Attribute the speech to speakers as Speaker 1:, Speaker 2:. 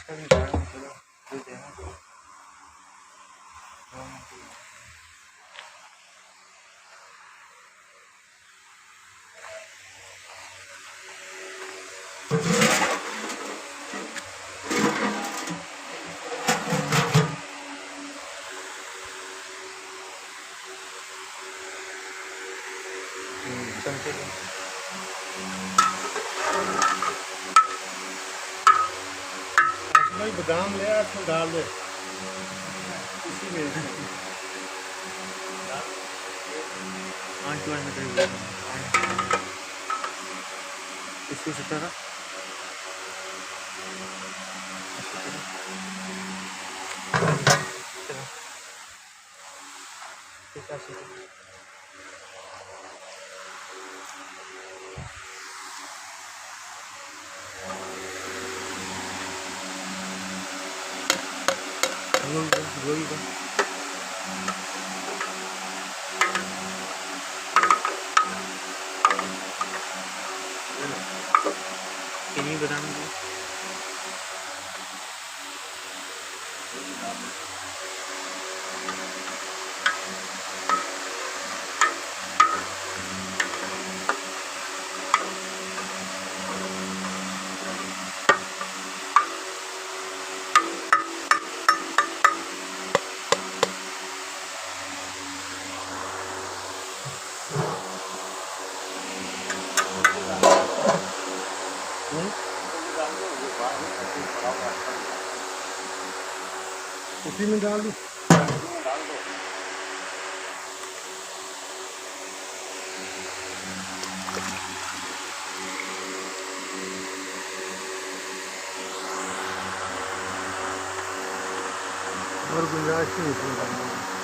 Speaker 1: कभी गाड़ी में चलो दे देना तो चमचे
Speaker 2: भाई बादाम ले इसमें डाल दे इसी में
Speaker 1: 8 में करीब इसको सतारा गोभी का नहीं बताना
Speaker 2: उसी में डाल दूँ और गुंजाइश नहीं इसमें डालने की।